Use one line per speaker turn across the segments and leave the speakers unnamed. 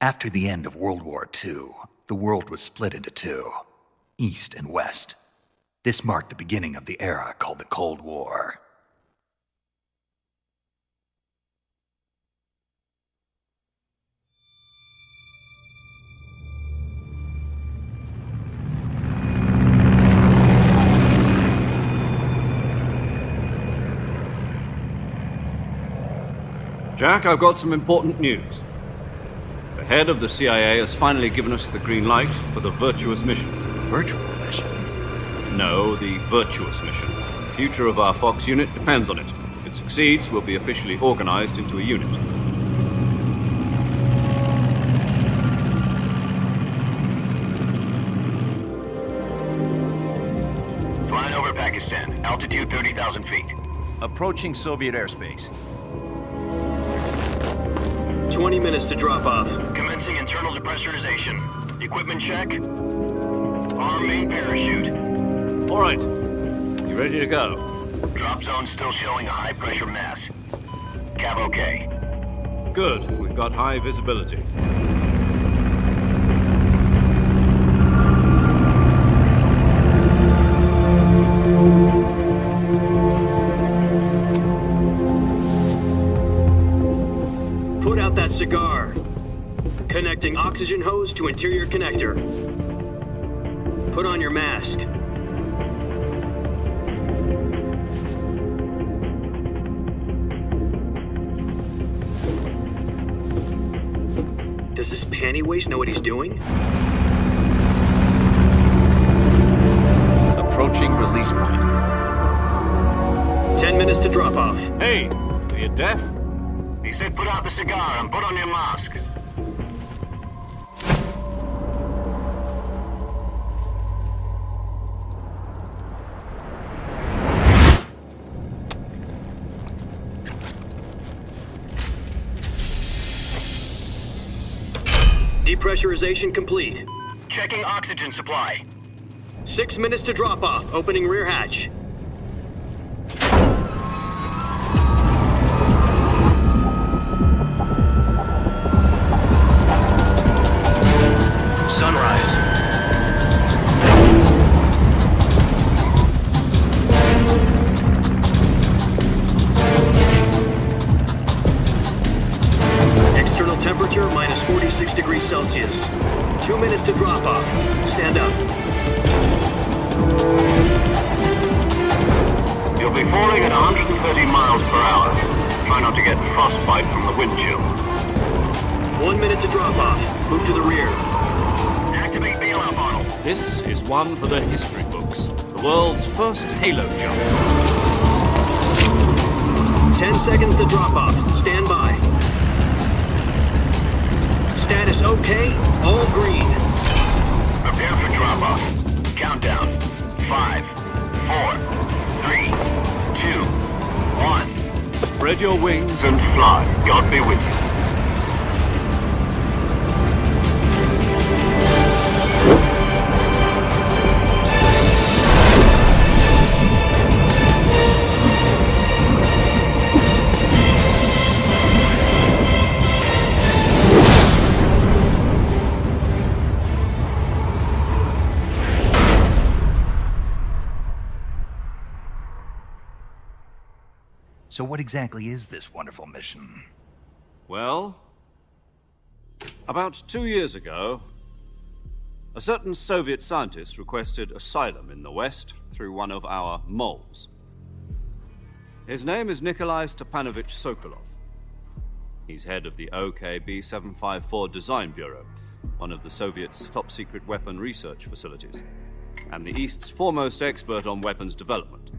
After the end of World War II, the world was split into two, East and West. This marked the beginning of the era called the Cold War.
Jack, I've got some important news. The head of the CIA has finally given us the green light for the virtuous mission.
Virtual mission?
No, the virtuous mission. The future of our Fox unit depends on it. If it succeeds, we'll be officially organized into a unit.
Flying over Pakistan, altitude 30,000 feet.
Approaching Soviet airspace.
20 minutes to drop off.
Commencing internal depressurization. Equipment check. Arm main parachute.
All right. You ready to go?
Drop zone still showing a high pressure mass. Cav okay.
Good. We've got high visibility.
Put out that cigar. Connecting oxygen hose to interior connector. Put on your mask. Does this panty waste know what he's doing?
Approaching release point.
10 minutes to drop off.
Hey, are you deaf?
He said put out the cigar and put on your mask.
Depressurization complete.
Checking oxygen supply.
6 minutes to drop off. Opening rear hatch.
Sunrise.
External temperature minus 46 degrees Celsius. 2 minutes to drop off. Stand up.
You'll be falling at 130 miles per hour. Try not to get frostbite from the wind chill.
1 minute to drop off. Move to the rear.
Activate bailout model.
This is one for the history books. The world's first halo jump.
10 seconds to drop off. Stand by. Status okay. All green.
Prepare for drop off. Countdown. 5, 4, 3, 2, 1.
Spread your wings
And fly. God be with you.
So what exactly is this wonderful mission?
Well, about 2 years ago, a certain Soviet scientist requested asylum in the West through one of our moles. His name is Nikolai Stepanovich Sokolov. He's head of the OKB 754 Design Bureau, one of the Soviets' top-secret weapon research facilities, and the East's foremost expert on weapons development.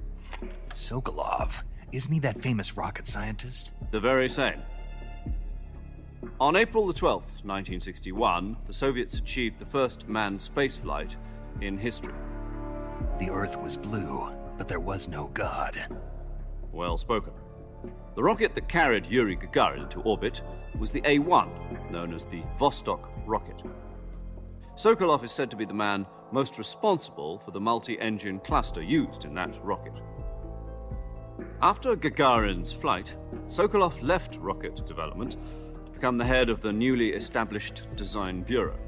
Sokolov. Isn't he that famous rocket scientist?
The very same. On April the 12th, 1961, the Soviets achieved the first manned spaceflight in history.
The Earth was blue, but there was no God.
Well spoken. The rocket that carried Yuri Gagarin into orbit was the A-1, known as the Vostok rocket. Sokolov is said to be the man most responsible for the multi-engine cluster used in that rocket. After Gagarin's flight, Sokolov left rocket development to become the head of the newly established Design Bureau.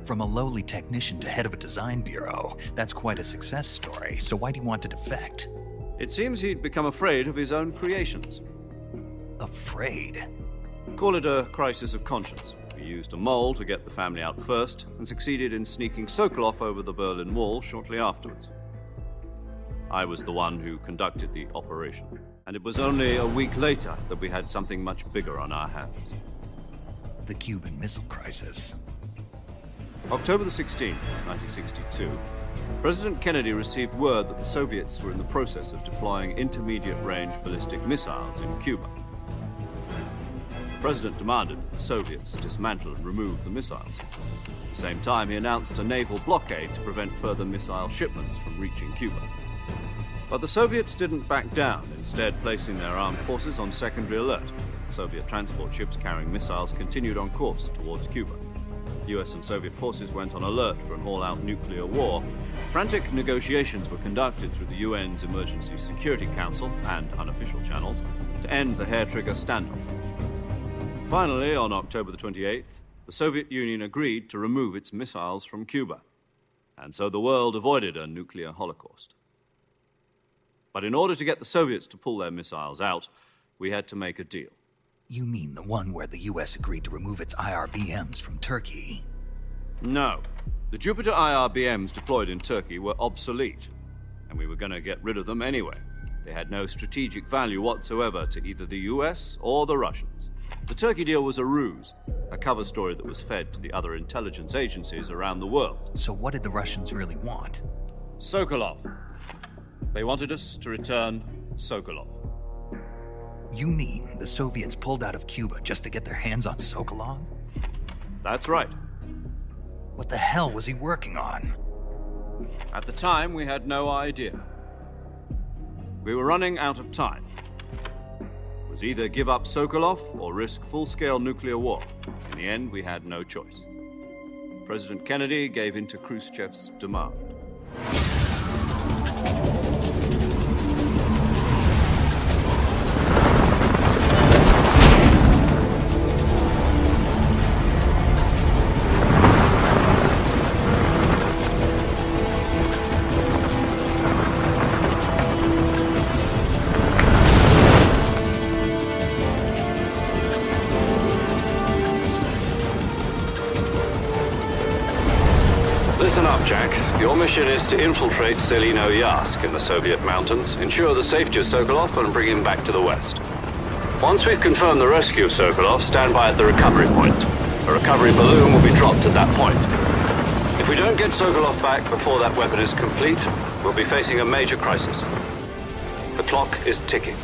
From a lowly technician to head of a design bureau, that's quite a success story, so why do you want to defect?
It seems he'd become afraid of his own creations.
Afraid?
Call it a crisis of conscience. He used a mole to get the family out first and succeeded in sneaking Sokolov over the Berlin Wall shortly afterwards. I was the one who conducted the operation, and it was only a week later that we had something much bigger on our hands.
The Cuban Missile Crisis.
October the 16th, 1962, President Kennedy received word that the Soviets were in the process of deploying intermediate-range ballistic missiles in Cuba. The President demanded that the Soviets dismantle and remove the missiles. At the same time, he announced a naval blockade to prevent further missile shipments from reaching Cuba. But the Soviets didn't back down, instead placing their armed forces on secondary alert. Soviet transport ships carrying missiles continued on course towards Cuba. US and Soviet forces went on alert for an all-out nuclear war. Frantic negotiations were conducted through the UN's Emergency Security Council and unofficial channels to end the hair-trigger standoff. Finally, on October the 28th, the Soviet Union agreed to remove its missiles from Cuba, and so the world avoided a nuclear holocaust. But in order to get the Soviets to pull their missiles out, we had to make a deal.
You mean the one where the US agreed to remove its IRBMs from Turkey?
No. The Jupiter IRBMs deployed in Turkey were obsolete, and we were going to get rid of them anyway. They had no strategic value whatsoever to either the US or the Russians. The Turkey deal was a ruse, a cover story that was fed to the other intelligence agencies around the world.
So what did the Russians really want?
Sokolov. They wanted us to return Sokolov.
You mean the Soviets pulled out of Cuba just to get their hands on Sokolov?
That's right.
What the hell was he working on?
At the time, we had no idea. We were running out of time. It was either give up Sokolov or risk full-scale nuclear war. In the end, we had no choice. President Kennedy gave in to Khrushchev's demand.
Listen up, Jack. Your mission is to infiltrate Selino-Yarsk in the Soviet mountains, ensure the safety of Sokolov, and bring him back to the west. Once we've confirmed the rescue of Sokolov, stand by at the recovery point. A recovery balloon will be dropped at that point. If we don't get Sokolov back before that weapon is complete, we'll be facing a major crisis. The clock is ticking.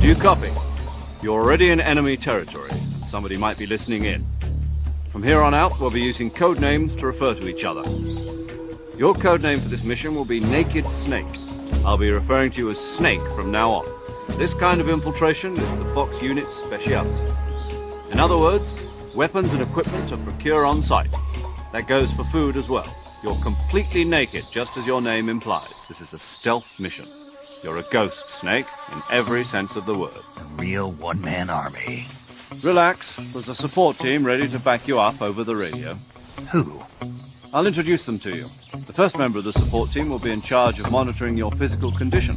Do you copy? You're already in enemy territory. Somebody might be listening in. From here on out, we'll be using code names to refer to each other. Your code name for this mission will be Naked Snake. I'll be referring to you as Snake from now on. This kind of infiltration is the Fox unit's speciality. In other words, weapons and equipment are procured on site. That goes for food as well. You're completely naked, just as your name implies. This is a stealth mission. You're a ghost, Snake, in every sense of the word.
A real one-man army.
Relax. There's a support team ready to back you up over the radio.
Who?
I'll introduce them to you. The first member of the support team will be in charge of monitoring your physical condition,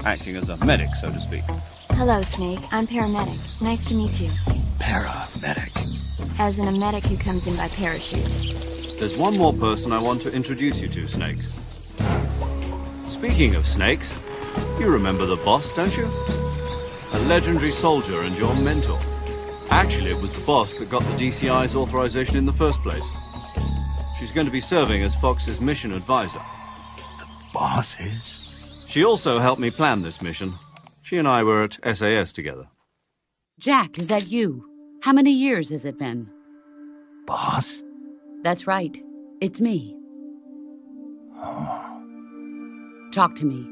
acting as a medic, so to speak.
Hello, Snake. I'm paramedic. Nice to meet you.
Paramedic.
As in a medic who comes in by parachute.
There's one more person I want to introduce you to, Snake. Speaking of snakes, you remember the boss, don't you? A legendary soldier and your mentor. Actually, it was the boss that got the DCI's authorization in the first place. She's going to be serving as Fox's mission advisor.
Boss is?
She also helped me plan this mission. She and I were at SAS together.
Jack, is that you? How many years has it been?
Boss?
That's right. It's me. Talk to me.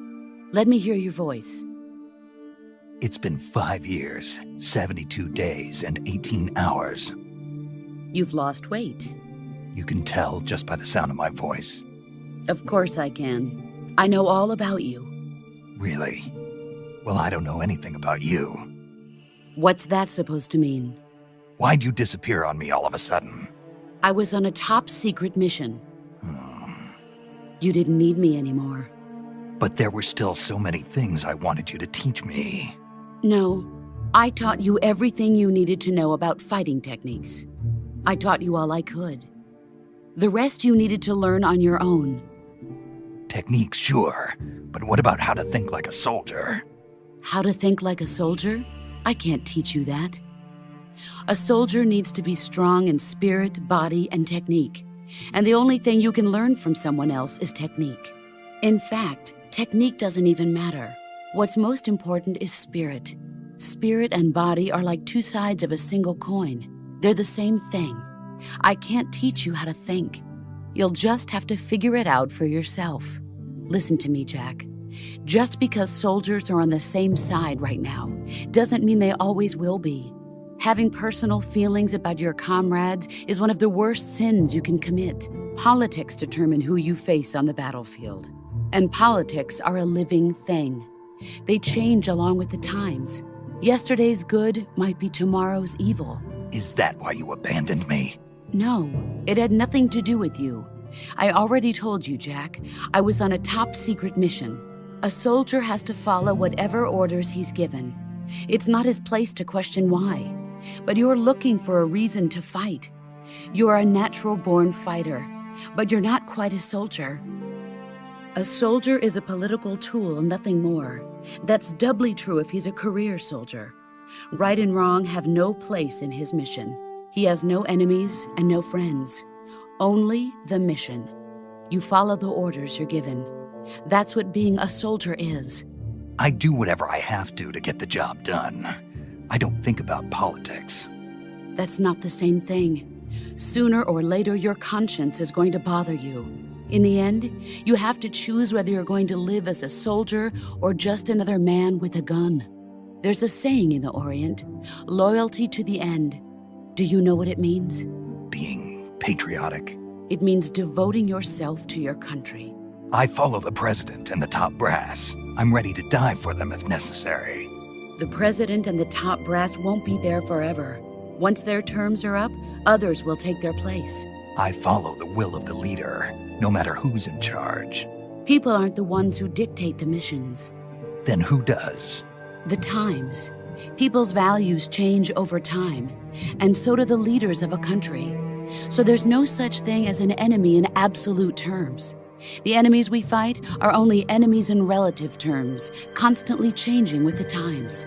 Let me hear your voice.
It's been 5 years, 72 days, and 18 hours.
You've lost weight.
You can tell just by the sound of my voice.
Of course I can. I know all about you.
Really? Well, I don't know anything about you.
What's that supposed to mean?
Why'd you disappear on me all of a sudden?
I was on a top-secret mission. You didn't need me anymore.
But there were still so many things I wanted you to teach me.
No, I taught you everything you needed to know about fighting techniques. I taught you all I could. The rest you needed to learn on your own.
Techniques, sure. But what about how to think like a soldier?
How to think like a soldier? I can't teach you that. A soldier needs to be strong in spirit, body, and technique. And the only thing you can learn from someone else is technique. In fact, technique doesn't even matter. What's most important is spirit. Spirit and body are like two sides of a single coin. They're the same thing. I can't teach you how to think. You'll just have to figure it out for yourself. Listen to me, Jack. Just because soldiers are on the same side right now doesn't mean they always will be. Having personal feelings about your comrades is one of the worst sins you can commit. Politics determine who you face on the battlefield. And politics are a living thing. They change along with the times. Yesterday's good might be tomorrow's evil.
Is that why you abandoned me?
No, it had nothing to do with you. I already told you, Jack. I was on a top-secret mission. A soldier has to follow whatever orders he's given. It's not his place to question why. But you're looking for a reason to fight. You are a natural-born fighter, but you're not quite a soldier. A soldier is a political tool, nothing more. That's doubly true if he's a career soldier. Right and wrong have no place in his mission. He has no enemies and no friends. Only the mission. You follow the orders you're given. That's what being a soldier is.
I do whatever I have to get the job done. I don't think about politics.
That's not the same thing. Sooner or later, your conscience is going to bother you. In the end, you have to choose whether you're going to live as a soldier or just another man with a gun. There's a saying in the Orient, loyalty to the end. Do you know what it means?
Being patriotic.
It means devoting yourself to your country.
I follow the president and the top brass. I'm ready to die for them if necessary.
The president and the top brass won't be there forever. Once their terms are up, others will take their place.
I follow the will of the leader, no matter who's in charge.
People aren't the ones who dictate the missions.
Then who does?
The times. People's values change over time, and so do the leaders of a country. So there's no such thing as an enemy in absolute terms. The enemies we fight are only enemies in relative terms, constantly changing with the times.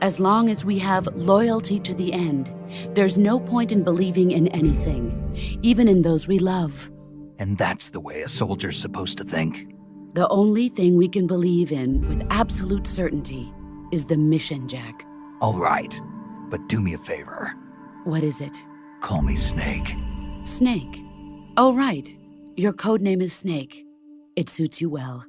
As long as we have loyalty to the end, there's no point in believing in anything, even in those we love.
And that's the way a soldier's supposed to think?
The only thing we can believe in with absolute certainty is the mission, Jack.
All right, but do me a favor.
What is it?
Call me Snake.
Snake. Oh, right. Your code name is Snake. It suits you well.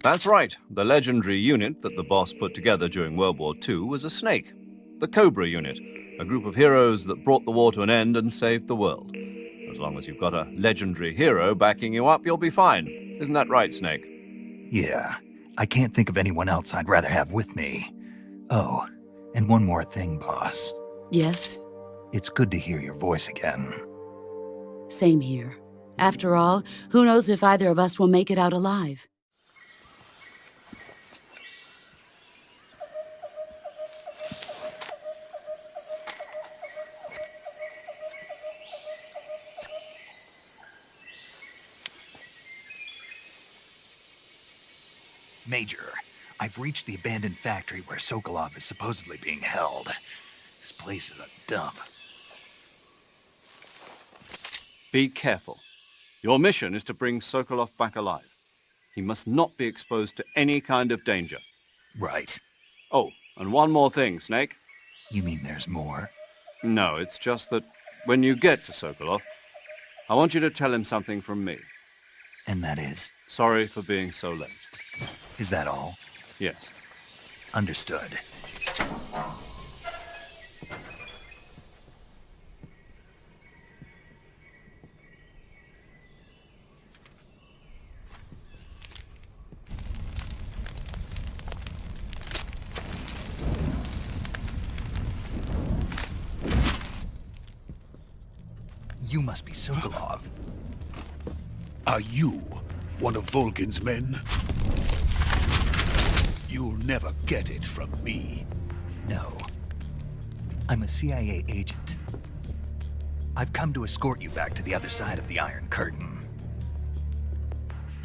That's right. The legendary unit that the boss put together during World War II was a snake. The Cobra unit, a group of heroes that brought the war to an end and saved the world. As long as you've got a legendary hero backing you up, you'll be fine. Isn't that right, Snake?
Yeah, I can't think of anyone else I'd rather have with me. Oh, and one more thing, boss.
Yes?
It's good to hear your voice again.
Same here. After all, who knows if either of us will make it out alive?
Major, I've reached the abandoned factory where Sokolov is supposedly being held. This place is a dump.
Be careful. Your mission is to bring Sokolov back alive. He must not be exposed to any kind of danger.
Right.
Oh, and one more thing, Snake.
You mean there's more?
No, it's just that when you get to Sokolov, I want you to tell him something from me.
And that is?
Sorry for being so late.
Is that all?
Yes.
Understood. You must be Sokolov.
Are you one of Volgin's men? You'll never get it from me.
No. I'm a CIA agent. I've come to escort you back to the other side of the Iron Curtain.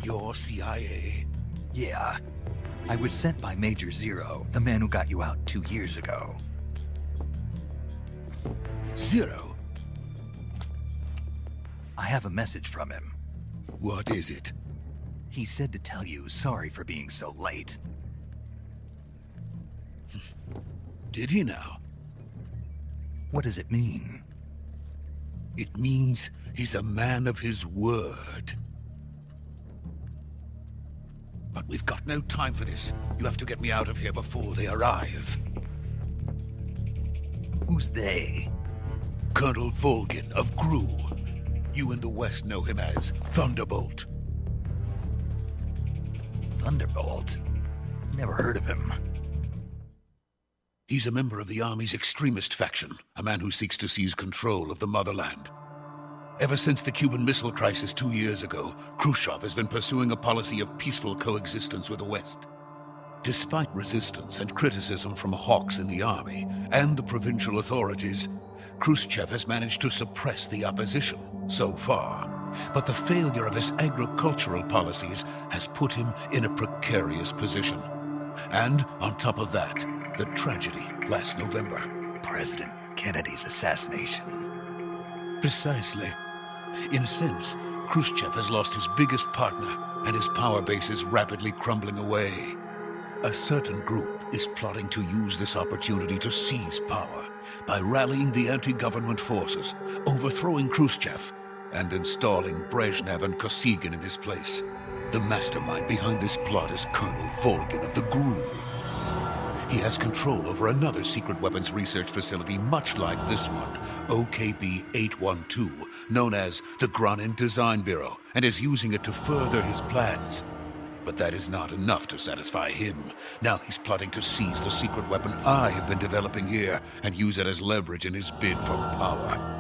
You're CIA?
Yeah. I was sent by Major Zero, the man who got you out 2 years ago.
Zero?
I have a message from him.
What is it?
He said to tell you sorry for being so late.
Did he now?
What does it mean?
It means he's a man of his word. But we've got no time for this. You have to get me out of here before they arrive.
Who's they?
Colonel Volgin of GRU. You in the West know him as Thunderbolt.
Thunderbolt? Never heard of him.
He's a member of the Army's extremist faction, a man who seeks to seize control of the motherland. Ever since the Cuban Missile Crisis 2 years ago, Khrushchev has been pursuing a policy of peaceful coexistence with the West. Despite resistance and criticism from hawks in the army and the provincial authorities, Khrushchev has managed to suppress the opposition so far. But the failure of his agricultural policies has put him in a precarious position. And on top of that, the tragedy last November.
President Kennedy's assassination.
Precisely. In a sense, Khrushchev has lost his biggest partner, and his power base is rapidly crumbling away. A certain group is plotting to use this opportunity to seize power by rallying the anti-government forces, overthrowing Khrushchev, and installing Brezhnev and Kosygin in his place. The mastermind behind this plot is Colonel Volgin of the GRU. He has control over another secret weapons research facility much like this one, OKB-812, known as the Granin Design Bureau, and is using it to further his plans. But that is not enough to satisfy him. Now he's plotting to seize the secret weapon I have been developing here and use it as leverage in his bid for power.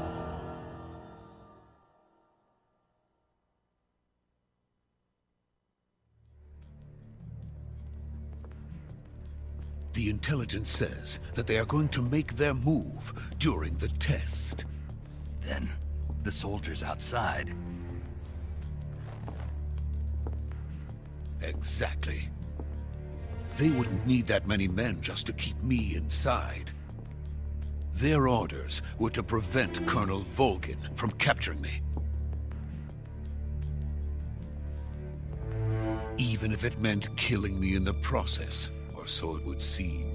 The intelligence says that they are going to make their move during the test.
Then, the soldiers outside.
Exactly. They wouldn't need that many men just to keep me inside. Their orders were to prevent Colonel Volgin from capturing me. Even if it meant killing me in the process. Or so it would seem.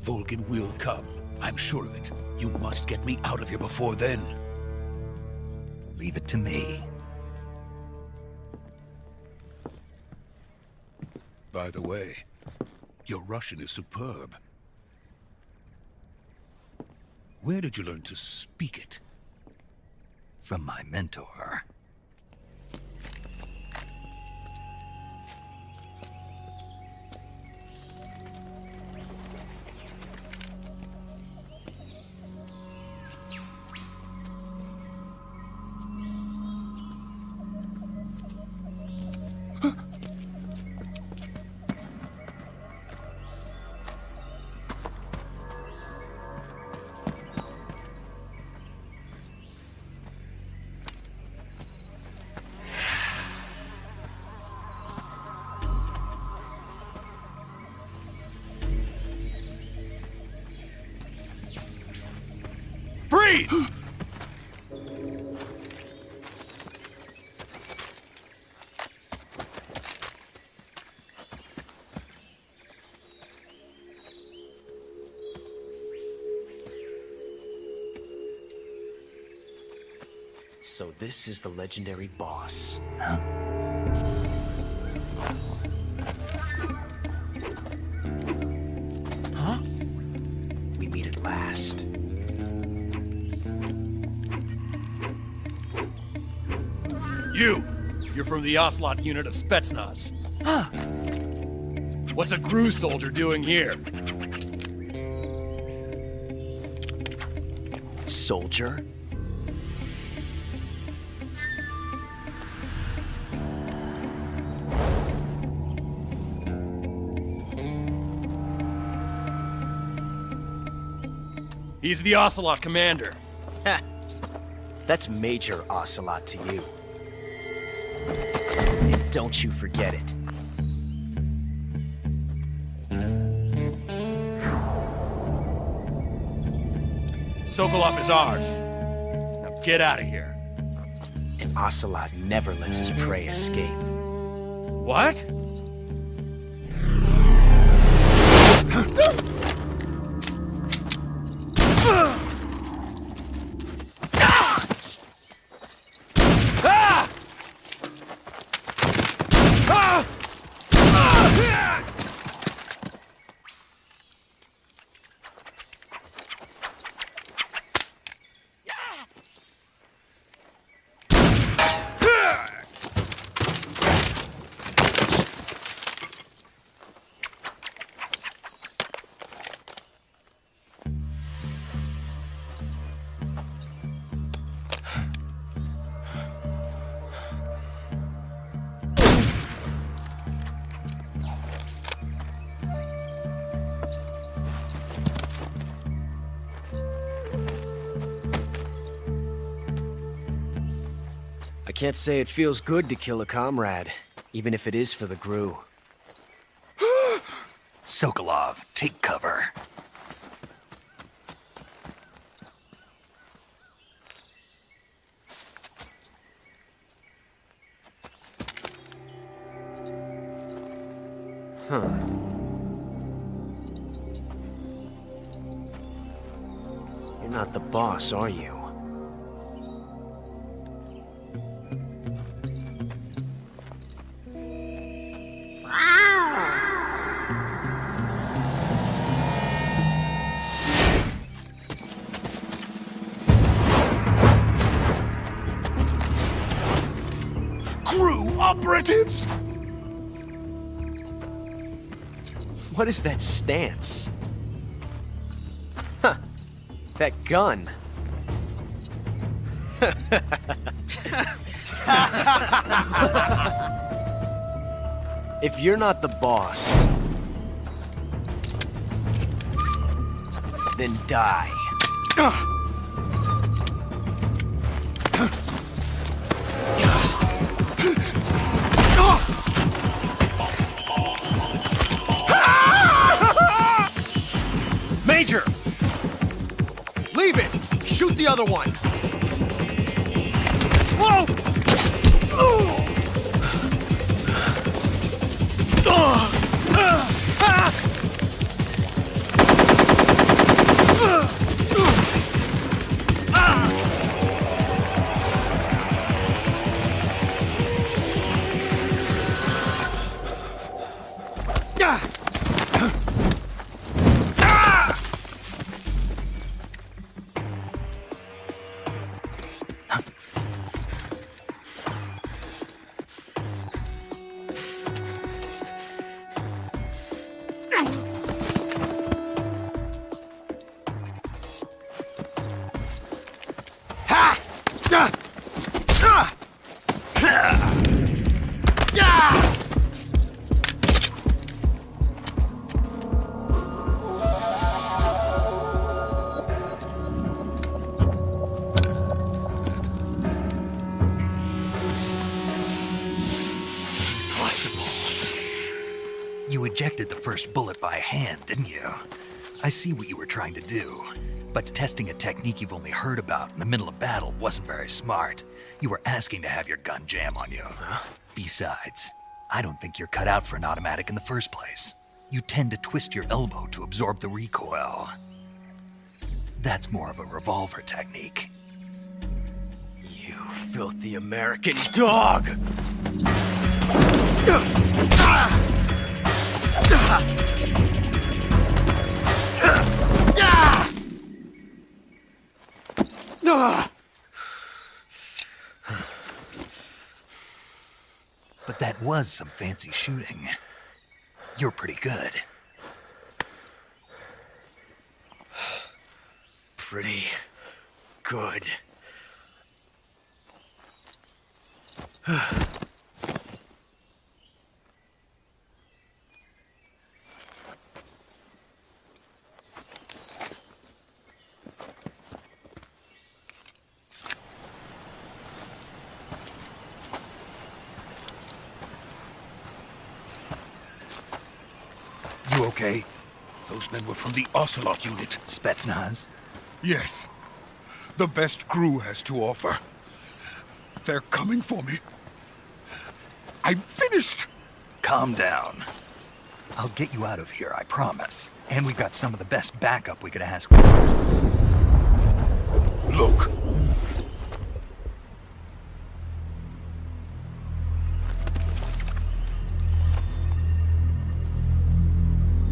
Volgin will come. I'm sure of it. You must get me out of here before then.
Leave it to me.
By the way, your Russian is superb. Where did you learn to speak it?
From my mentor.
Freeze!
So this is the legendary boss. Huh? We meet at last.
You're from the Ocelot unit of Spetsnaz. Huh. What's a GRU soldier doing here?
Soldier?
He's the Ocelot commander.
Ha! That's Major Ocelot to you. And don't you forget it.
Sokolov is ours. Now get out of here.
And Ocelot never lets his prey escape.
What?
I can't say it feels good to kill a comrade, even if it is for the GRU.
Sokolov, take cover.
Huh. You're not the boss, are you?
GRU operatives!
What is that stance? Huh. That gun. If you're not the boss, then die.
Major! Leave it! Shoot the other one! Whoa!
You ejected the first bullet by hand, didn't you? I see what you were trying to do, but testing a technique you've only heard about in the middle of battle wasn't very smart. You were asking to have your gun jam on you. Besides, I don't think you're cut out for an automatic in the first place. You tend to twist your elbow to absorb the recoil. That's more of a revolver technique.
You filthy American dog!
But that was some fancy shooting. You're pretty good.
Pretty good.
You okay?
Those men were from the Ocelot unit.
Spetsnaz?
Yes. The best crew has to offer. They're coming for me. I'm finished!
Calm down. I'll get you out of here, I promise. And we've got some of the best backup we could ask for.
Look.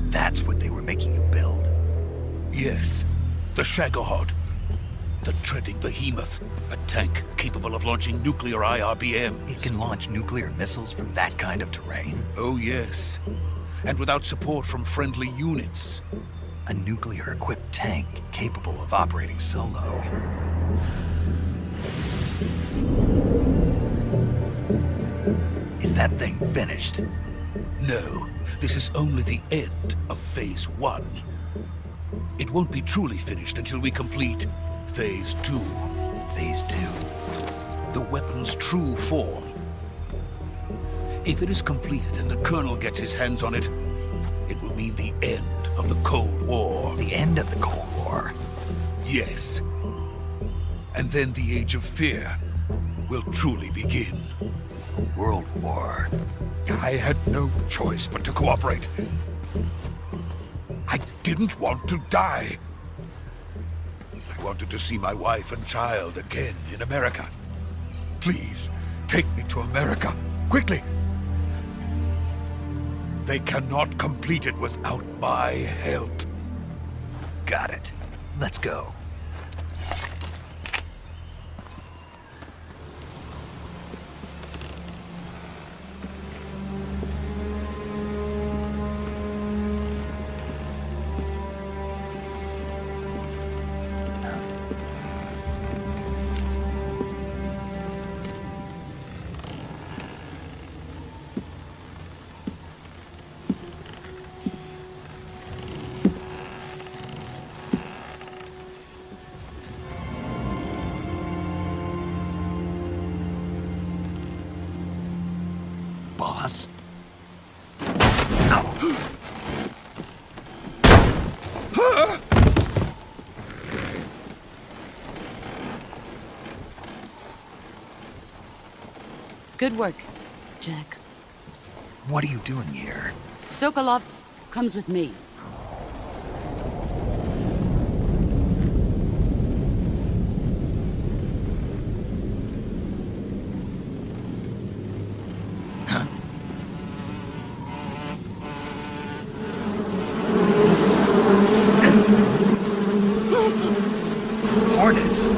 That's what they were making you build?
Yes. The Shagohod. The treading behemoth. A tank capable of launching nuclear IRBMs.
It can launch nuclear missiles from that kind of terrain?
Oh, yes. And without support from friendly units.
A nuclear-equipped tank capable of operating solo. Is that thing finished?
No, this is only the end of Phase 1. It won't be truly finished until we complete Phase 2.
Phase 2?
The weapon's true form. If it is completed and the Colonel gets his hands on it, it will mean the end of the Cold War.
The end of the Cold War?
Yes. And then the Age of Fear will truly begin.
A world war?
I had no choice but to cooperate. I didn't want to die. I wanted to see my wife and child again in America. Please, take me to America, quickly. They cannot complete it without my help.
Got it. Let's go. Boss?
Good work, Jack.
What are you doing here?
Sokolov comes with me.
Hornets?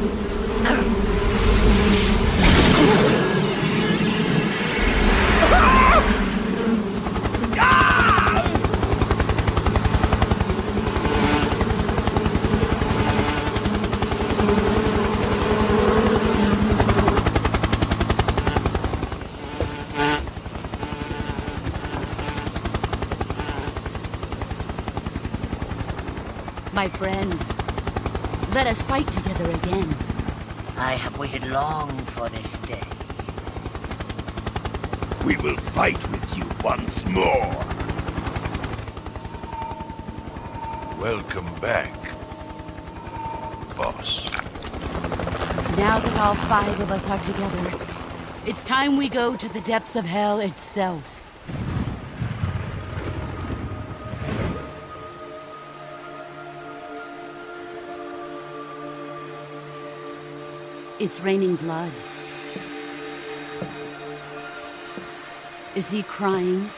My friends, let us fight together again.
I have waited long for this day.
We will fight with you once more. Welcome back, boss.
Now that all 5 of us are together, it's time we go to the depths of hell itself. It's raining blood. Is he crying?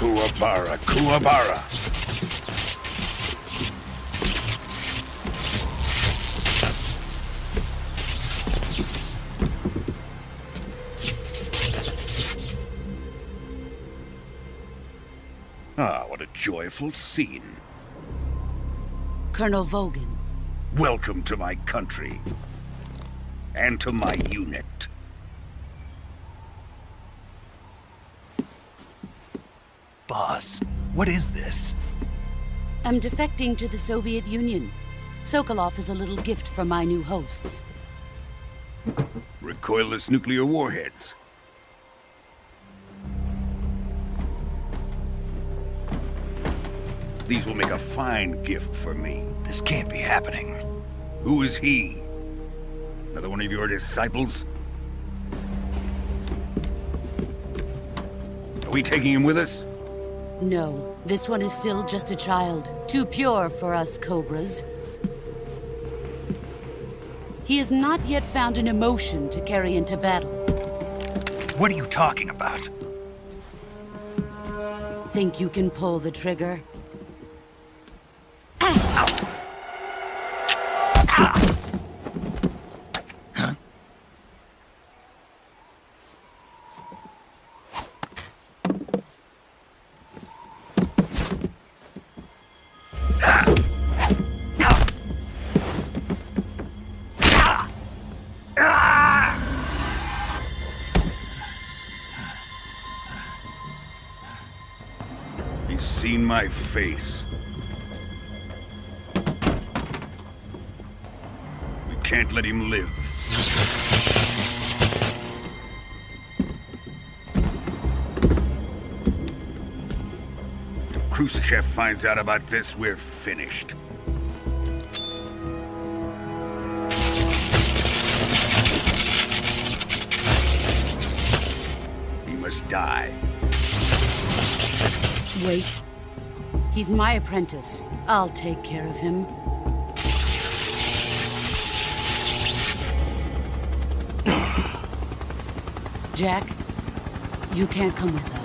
Kuwabara, Kuwabara. Ah, what a joyful scene.
Colonel Vogan.
Welcome to my country. And to my unit.
Boss, what is this?
I'm defecting to the Soviet Union. Sokolov is a little gift from my new hosts.
Recoilless nuclear warheads. These will make a fine gift for me.
This can't be happening.
Who is he? Another one of your disciples? Are we taking him with us?
No, this one is still just a child. Too pure for us Cobras. He has not yet found an emotion to carry into battle.
What are you talking about?
Think you can pull the trigger?
He's seen my face. We can't let him live. If Khrushchev finds out about this, we're finished. He must die.
Wait. He's my apprentice. I'll take care of him. Jack, you can't come with us.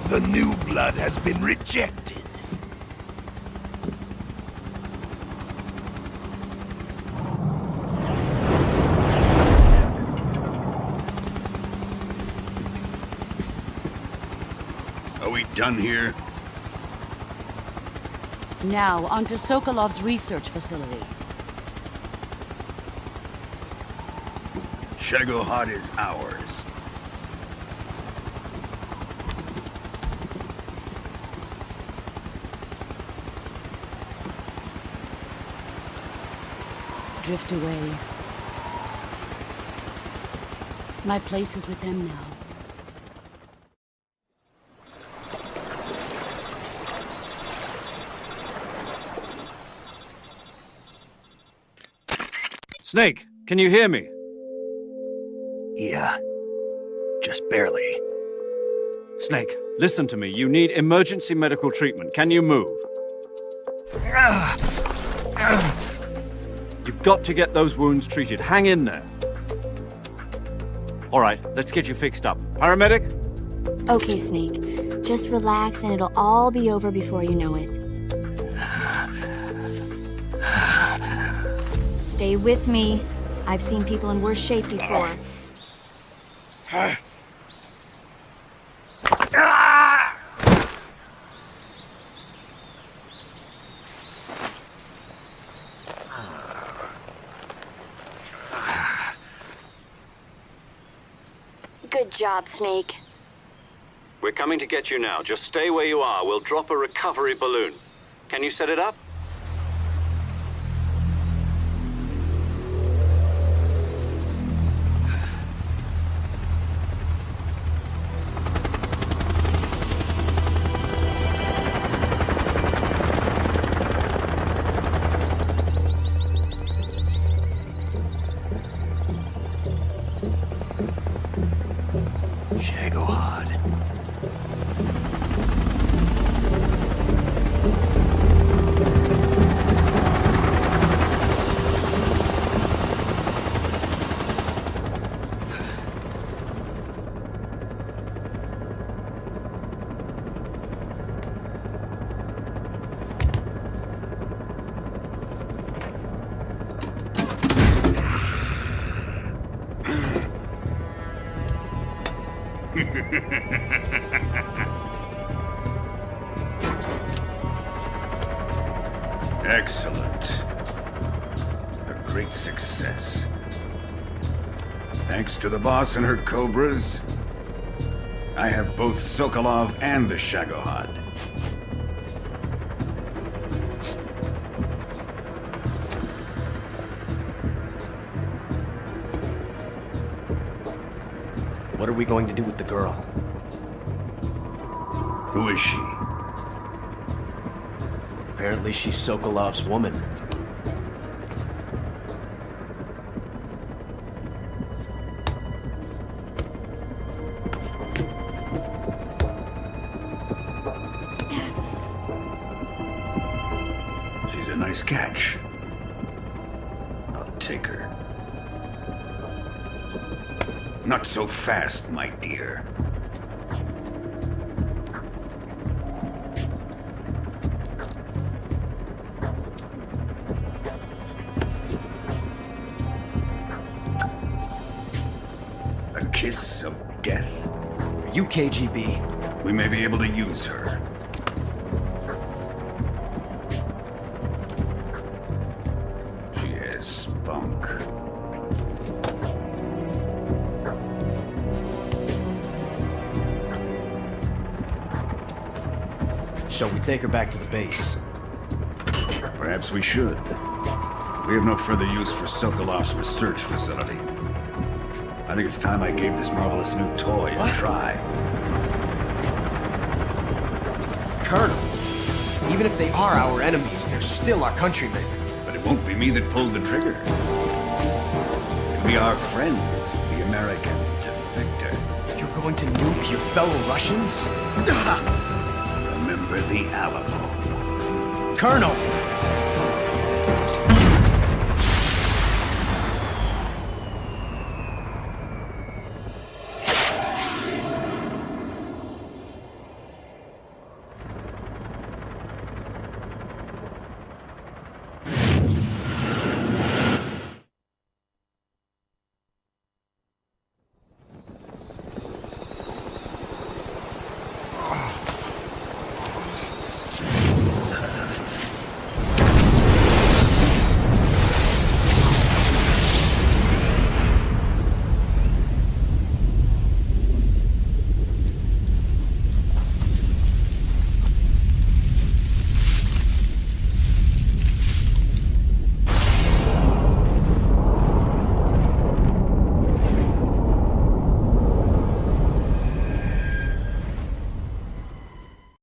The new blood has been rejected.
Are we done here?
Now, onto Sokolov's research facility.
Shagohod is ours.
Drift away. My place is with them now.
Snake, can you hear me?
Yeah. Just barely.
Snake, listen to me. You need emergency medical treatment. Can you move? You've got to get those wounds treated. Hang in there. All right, let's get you fixed up. Paramedic?
Okay, Snake. Just relax and it'll all be over before you know it. Stay with me. I've seen people in worse shape before. Good job, Snake.
We're coming to get you now. Just stay where you are. We'll drop a recovery balloon. Can you set it up?
Shagohod.
Excellent. A great success. Thanks to the boss and her cobras, I have both Sokolov and the Shagohod.
What are we going to do with the girl?
Who is she?
Apparently she's Sokolov's woman.
She's a nice catch. I'll take her. Not so fast, my dear. A kiss of death?
Are you KGB?
We may be able to use her. She has spunk.
Shall we take her back to the base?
Perhaps we should. We have no further use for Sokolov's research facility. I think it's time I gave this marvelous new toy a try.
Colonel, even if they are our enemies, they're still our countrymen.
But it won't be me that pulled the trigger. It'll be our friend, the American defector.
You're going to nuke your fellow Russians?
Remember the Alamo.
Colonel!